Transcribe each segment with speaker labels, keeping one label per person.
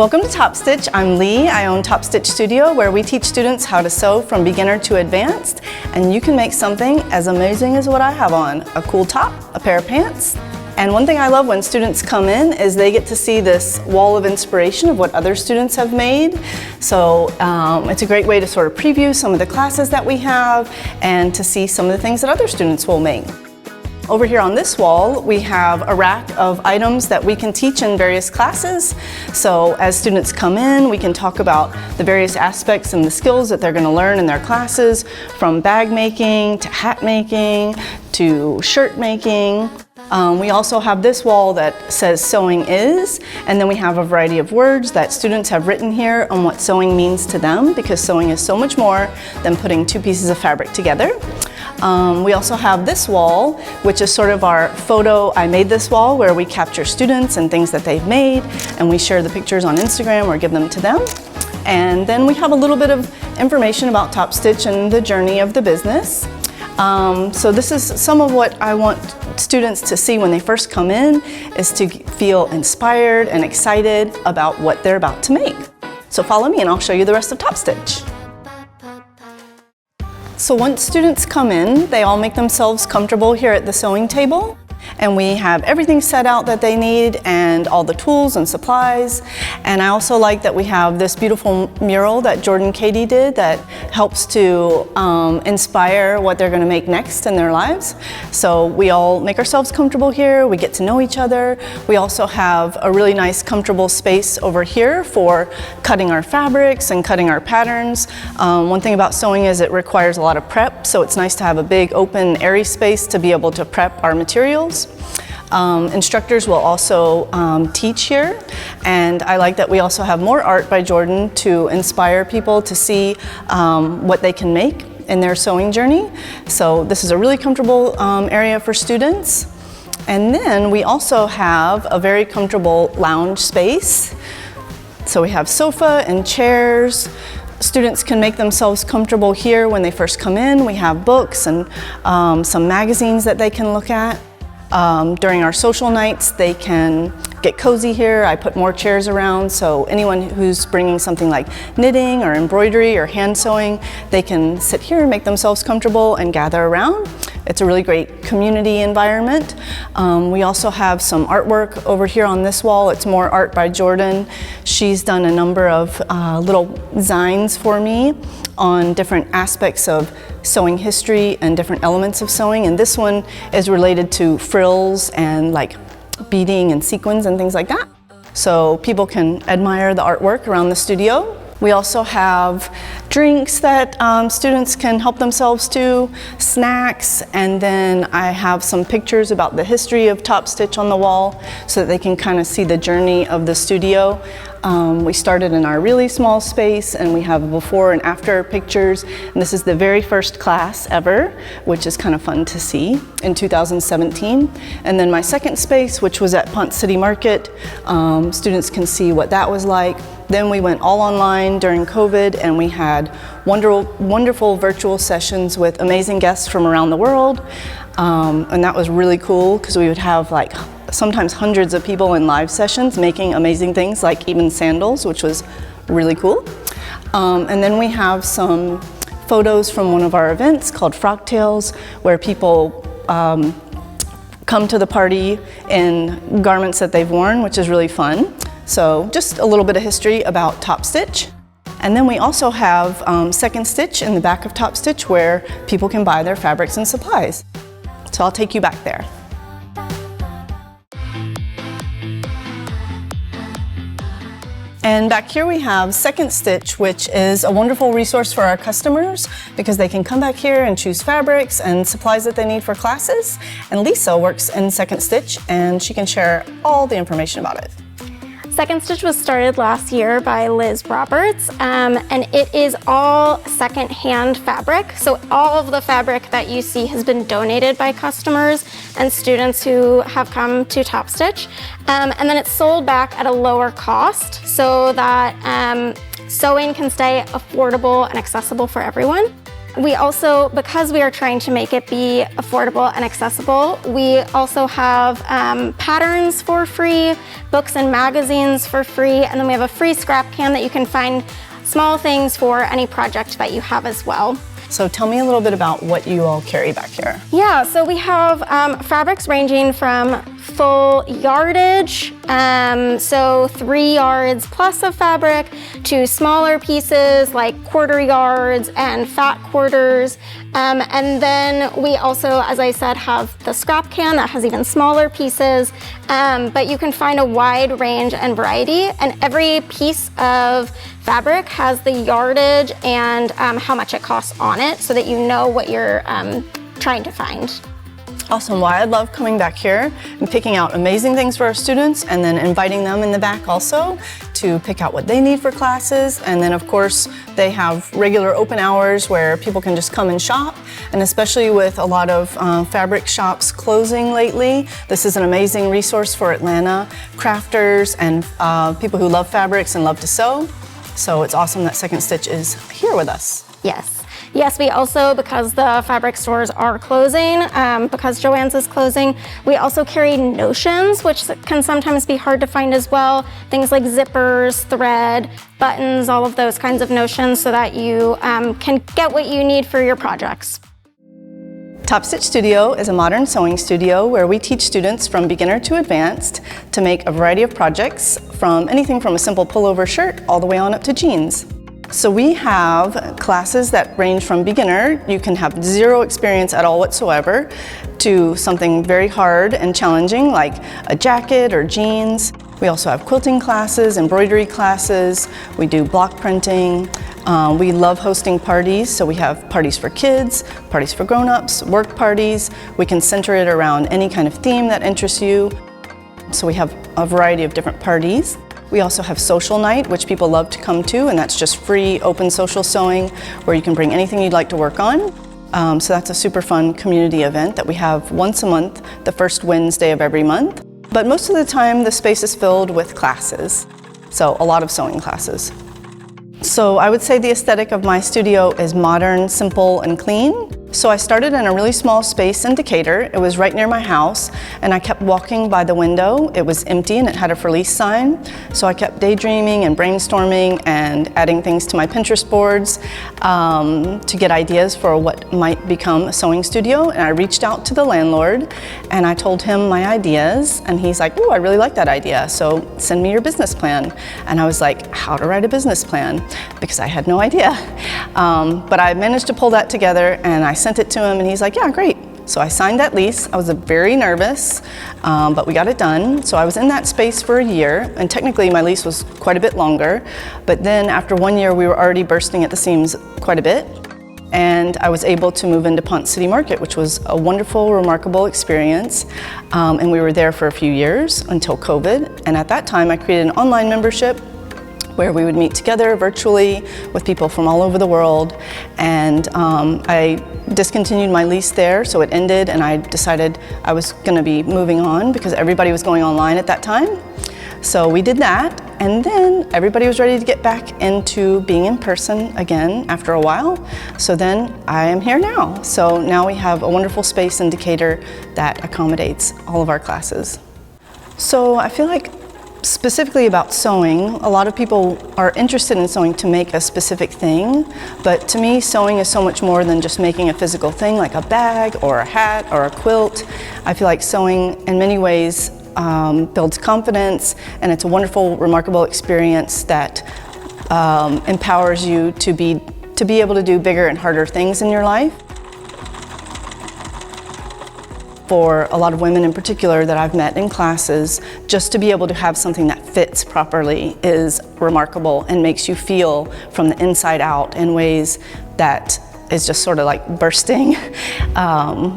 Speaker 1: Welcome to TopStitch. I'm Leigh. I own TopStitch Studio, where we teach students how to sew from beginner to advanced, and you can make something as amazing as what I have on: a cool top, a pair of pants. And one thing I love when students come in is they get to see this wall of inspiration of what other students have made. So it's a great way to sort of preview some of the classes that we have and to see some of the things that other students will make. Over here on this wall, we have a rack of items that we can teach in various classes. So as students come in, we can talk about the various aspects and the skills that they're going to learn in their classes, from bag making to hat making to shirt making. We also have this wall that says sewing is, and then we have a variety of words that students have written here on what sewing means to them, because sewing is so much more than putting two pieces of fabric together. We also have this wall, which is sort of our photo I made this wall, where we capture students and things that they've made, and we share the pictures on Instagram or give them to them. And then we have a little bit of information about TopStitch and the journey of the business. So this is some of what I want students to see when they first come in, is to feel inspired and excited about what they're about to make. So follow me and I'll show you the rest of TopStitch. So once students come in, they all make themselves comfortable here at the sewing table. And we have everything set out that they need and all the tools and supplies. And I also like that we have this beautiful mural that Jordan Katie did that helps to inspire what they're going to make next in their lives. So we all make ourselves comfortable here. We get to know each other. We also have a really nice comfortable space over here for cutting our fabrics and cutting our patterns. One thing about sewing is it requires a lot of prep, so it's nice to have a big open airy space to be able to prep our materials. Instructors will also teach here, and I like that we also have more art by Jordan to inspire people to see what they can make in their sewing journey. So this is a really comfortable area for students. And then we also have a very comfortable lounge space. So we have sofa and chairs. Students can make themselves comfortable here when they first come in. We have books and some magazines that they can look at. During our social nights, they can get cozy here. I put more chairs around, so anyone who's bringing something like knitting or embroidery or hand sewing, they can sit here and make themselves comfortable and gather around. It's a really great community environment. We also have some artwork over here on this wall. It's more art by Jordan. She's done a number of little designs for me on different aspects of sewing history and different elements of sewing. And this one is related to frills and like beading and sequins and things like that. So people can admire the artwork around the studio. We also have drinks that students can help themselves to, snacks, and then I have some pictures about the history of TopStitch on the wall so that they can kind of see the journey of the studio. We started in our really small space, and we have before and after pictures, and this is the very first class ever, which is kind of fun to see, in 2017. And then my second space, which was at Ponce City Market, students can see what that was like. Then we went all online during COVID, and we had wonderful virtual sessions with amazing guests from around the world. And that was really cool, because we would have like sometimes hundreds of people in live sessions making amazing things, like even sandals, which was really cool. And then we have some photos from one of our events called Frog Tales, where people come to the party in garments that they've worn, which is really fun. So just a little bit of history about TopStitch. And then we also have Second Stitch in the back of TopStitch, where people can buy their fabrics and supplies. So I'll take you back there. And back here we have Second Stitch, which is a wonderful resource for our customers because they can come back here and choose fabrics and supplies that they need for classes. And Lisa works in Second Stitch, and she can share all the information about it.
Speaker 2: Second Stitch was started last year by Liz Roberts, and it is all second-hand fabric. So all of the fabric that you see has been donated by customers and students who have come to TopStitch, and then it's sold back at a lower cost so that sewing can stay affordable and accessible for everyone. We also, because we are trying to make it be affordable and accessible, we also have patterns for free, books and magazines for free, and then we have a free scrap can that you can find small things for any project that you have as well.
Speaker 1: So tell me a little bit about what you all carry back here.
Speaker 2: Yeah, so we have fabrics ranging from full yardage, so 3 yards plus of fabric, to smaller pieces like quarter yards and fat quarters. And then we also, as I said, have the scrap can that has even smaller pieces, but you can find a wide range and variety, and every piece of fabric has the yardage and how much it costs on it, so that you know what you're trying to find.
Speaker 1: Awesome. Well, I love coming back here and picking out amazing things for our students, and then inviting them in the back also to pick out what they need for classes. And then of course they have regular open hours where people can just come and shop, and especially with a lot of fabric shops closing lately, this is an amazing resource for Atlanta crafters and people who love fabrics and love to sew. So it's awesome that Second Stitch is here with us.
Speaker 2: Yes. Yes, we also, because the fabric stores are closing, because Joann's is closing, we also carry notions, which can sometimes be hard to find as well. Things like zippers, thread, buttons, all of those kinds of notions, so that you can get what you need for your projects.
Speaker 1: TopStitch Studio is a modern sewing studio where we teach students from beginner to advanced to make a variety of projects, from anything from a simple pullover shirt all the way on up to jeans. So we have classes that range from beginner, you can have zero experience at all whatsoever, to something very hard and challenging like a jacket or jeans. We also have quilting classes, embroidery classes, we do block printing. We love hosting parties, so we have parties for kids, parties for grown-ups, work parties. We can center it around any kind of theme that interests you. So we have a variety of different parties. We also have social night, which people love to come to, and that's just free open social sewing where you can bring anything you'd like to work on. So that's a super fun community event that we have once a month, the first Wednesday of every month. But most of the time the space is filled with classes, so a lot of sewing classes. So I would say the aesthetic of my studio is modern, simple, and clean. So I started in a really small space in Decatur. It was right near my house, and I kept walking by the window. It was empty and it had a for lease sign. So I kept daydreaming and brainstorming and adding things to my Pinterest boards to get ideas for what might become a sewing studio. And I reached out to the landlord and I told him my ideas, and he's like, "Ooh, I really like that idea, so send me your business plan." And I was like, how to write a business plan? Because I had no idea. But I managed to pull that together, and I sent it to him, and he's like, "Yeah, great." So I signed that lease. I was very nervous, but we got it done. So I was in that space for a year, and technically my lease was quite a bit longer. But then after 1 year, we were already bursting at the seams quite a bit. And I was able to move into Ponce City Market, which was a wonderful, remarkable experience. And we were there for a few years until COVID. And at that time, I created an online membership where we would meet together virtually with people from all over the world. And I discontinued my lease there, so it ended, and I decided I was gonna be moving on because everybody was going online at that time. So we did that, and then everybody was ready to get back into being in person again after a while. So then I am here now. So now we have a wonderful space in Decatur that accommodates all of our classes. So I feel like specifically about sewing, a lot of people are interested in sewing to make a specific thing, but to me sewing is so much more than just making a physical thing like a bag or a hat or a quilt. I feel like sewing in many ways builds confidence, and it's a wonderful, remarkable experience that empowers you to be able to do bigger and harder things in your life. For a lot of women in particular that I've met in classes, just to be able to have something that fits properly is remarkable and makes you feel from the inside out in ways that is just sort of like bursting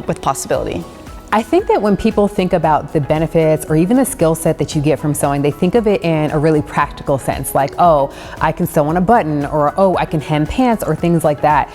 Speaker 1: with possibility.
Speaker 3: I think that when people think about the benefits or even the skill set that you get from sewing, they think of it in a really practical sense, like, oh, I can sew on a button, or oh, I can hem pants, or things like that.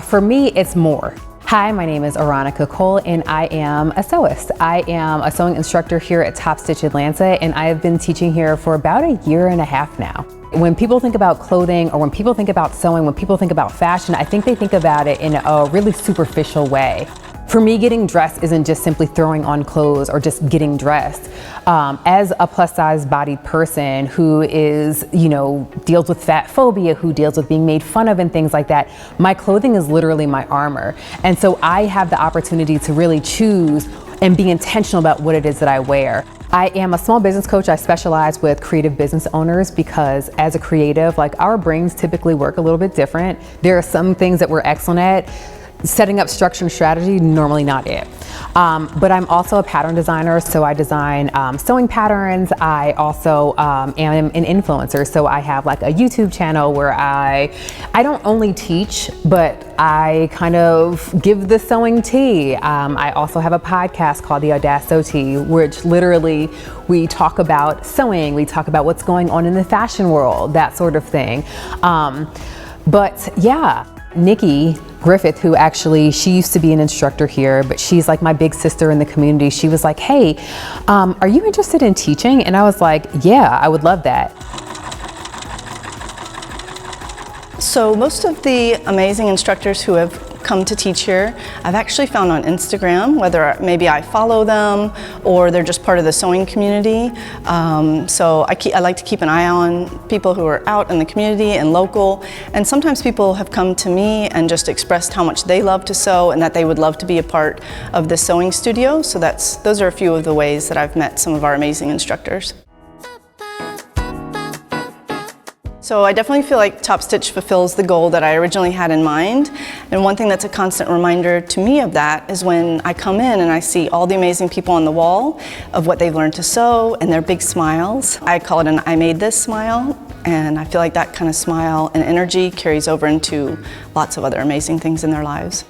Speaker 3: For me, it's more. Hi, my name is Aaronica Cole, and I am a sewist. I am a sewing instructor here at TopStitch Atlanta, and I have been teaching here for about a year and a half now. When people think about clothing, or when people think about sewing, when people think about fashion, I think they think about it in a really superficial way. For me, getting dressed isn't just simply throwing on clothes or just getting dressed. As a plus size bodied person who is, deals with fat phobia, who deals with being made fun of and things like that, my clothing is literally my armor. And so I have the opportunity to really choose and be intentional about what it is that I wear. I am a small business coach. I specialize with creative business owners because as a creative, our brains typically work a little bit different. There are some things that we're excellent at. Setting up structure and strategy, normally not it. But I'm also a pattern designer, so I design sewing patterns. I also am an influencer, so I have a YouTube channel where I don't only teach, but I kind of give the sewing tea. I also have a podcast called The Audace Tea, which literally we talk about sewing, we talk about what's going on in the fashion world, that sort of thing. But yeah, Nikki Griffith, who she used to be an instructor here, but she's my big sister in the community. She was like, hey, are you interested in teaching? And I was like, yeah, I would love that.
Speaker 1: So most of the amazing instructors who have come to teach here, I've actually found on Instagram, whether maybe I follow them or they're just part of the sewing community. So I like to keep an eye on people who are out in the community and local. And sometimes people have come to me and just expressed how much they love to sew and that they would love to be a part of the sewing studio. So those are a few of the ways that I've met some of our amazing instructors. So I definitely feel like TopStitch fulfills the goal that I originally had in mind. And one thing that's a constant reminder to me of that is when I come in and I see all the amazing people on the wall of what they've learned to sew and their big smiles. I call it an I made this smile. And I feel like that kind of smile and energy carries over into lots of other amazing things in their lives.